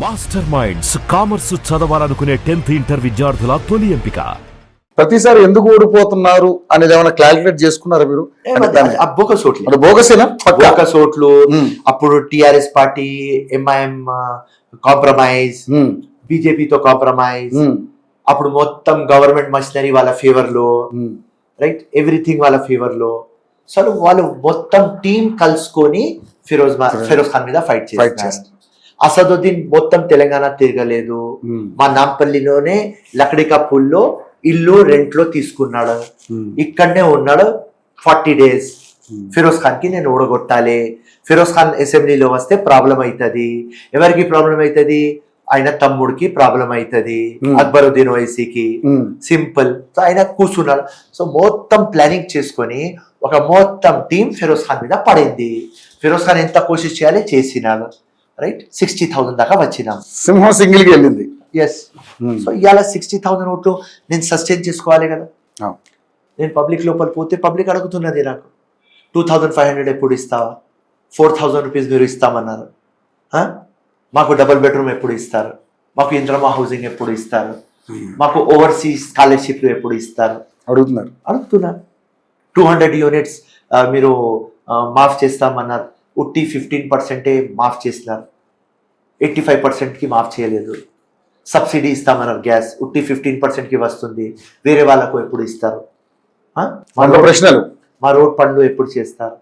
Master minds commerce చదవాలనుకునే 10th inter విద్యార్థుల తొలి ఎంపిక. ప్రతిసారి ఎందుకు ఓడిపోతున్నారు అనేది ఏమైనా క్యాలిక్యులేట్ చేసుకున్నారా మీరు? బోకస్ ఓట్లు అప్పుడు టిఆర్ఎస్ పార్టీ, ఎంఐఎం కాంప్రమైజ్, బీజేపీతో కాంప్రమైజ్, అప్పుడు మొత్తం గవర్నమెంట్ మషనరీ వాళ్ళ ఫేవర్ లో, రైట్, ఎవ్రీథింగ్ వాళ్ళ ఫేవర్ లో. సో వాళ్ళు మొత్తం టీం కలుసుకొని ఫిరోజ్ ఖాన్ మీద ఫైట్ చేస్తారు. అసదుద్దీన్ మొత్తం తెలంగాణ తిరగలేదు, మా నాంపల్లిలోనే లక్డికా పూల్లో ఇల్లు రెంట్ లో తీసుకున్నాడు, ఇక్కడనే ఉన్నాడు 40 days. ఫిరోజ్ ఖాన్ కి నేను ఓడగొట్టాలి, ఫిరోజ్ ఖాన్ అసెంబ్లీలో వస్తే ప్రాబ్లం అవుతుంది. ఎవరికి ప్రాబ్లం అవుతుంది? ఆయన తమ్ముడికి ప్రాబ్లం అవుతుంది, అక్బరుద్దీన్ ఓవైసీకి. సింపుల్. సో ఆయన కూర్చున్నాడు. సో మొత్తం ప్లానింగ్ చేసుకొని ఒక మొత్తం టీం ఫిరోజ్ ఖాన్ మీద పడింది. ఫిరోజ్ ఖాన్ ఎంత కోషిష్ చేయాలి చేసినాడు, రైట్. 60,000 దాకా వచ్చినాం. సింహం సింగిల్ కి వెళ్ళింది. ఎస్. సో ఇవాళ 60,000 ఓట్లు నేను సస్టైన్ చేసుకోవాలి కదా. నేను పబ్లిక్ లోపల పోతే పబ్లిక్ అడుగుతున్నది నాకు, 2,500 ఎప్పుడు ఇస్తావా, 4,000 రూపీస్ మీరు ఇస్తామన్నారు, మాకు డబుల్ బెడ్రూమ్ ఎప్పుడు ఇస్తారు, మాకు ఇంద్రమా హౌసింగ్ ఎప్పుడు ఇస్తారు, మాకు ఓవర్సీస్ స్కాలర్షిప్లు ఎప్పుడు ఇస్తారు అడుగుతున్నారు. 200 యూనిట్స్ మీరు మాఫ్ చేస్తామన్నారు, ఉట్టి 15% మాఫ్ చేసినారు, 85%కి మాఫ్ చేయలేదు. సబ్సిడీ ఇస్తామన్నారు, గ్యాస్ ఉట్టి 15%కి వస్తుంది, వేరే వాళ్ళకు ఎప్పుడు ఇస్తారు? ప్రశ్నలు. మా రోడ్ పనులు ఎప్పుడు చేస్తారు,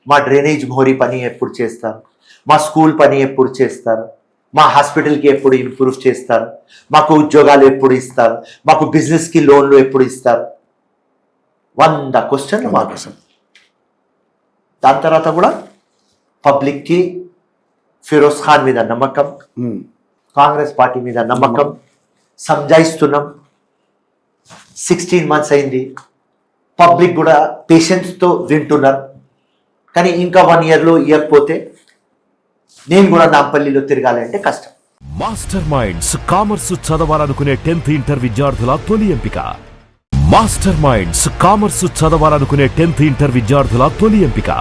మా డ్రైనేజ్ మోరీ పని ఎప్పుడు చేస్తారు, మా స్కూల్ పని ఎప్పుడు చేస్తారు, మా హాస్పిటల్కి ఎప్పుడు ఇంప్రూవ్ చేస్తారు, మాకు ఉద్యోగాలు ఎప్పుడు ఇస్తారు, మాకు బిజినెస్కి లోన్లు ఎప్పుడు ఇస్తారు? 100 క్వశ్చన్లు మాకు. దాని తర్వాత కూడా పబ్లిక్కి ఫిరోజ్ ఖాన్ మీద నమ్మకం, కాంగ్రెస్ పార్టీ మీద నమ్మకం, సంజాయిస్తున్నాం. 16 months అయింది, పబ్లిక్ కూడా పేషెన్స్తో వింటున్నారు. కానీ ఇంకా 1 yearలో ఇవ్వకపోతే నేను కూడా నాంపల్లిలో తిరగాలి అంటే కష్టం. మాస్టర్ మైండ్స్ కామర్స్ చదవాలనుకునే 10th ఇంటర్ విద్యార్థుల తొలి ఎంపిక. మాస్టర్ మైండ్స్ కామర్స్ చదవాలనుకునే 10th ఇంటర్ విద్యార్థుల తొలి ఎంపిక.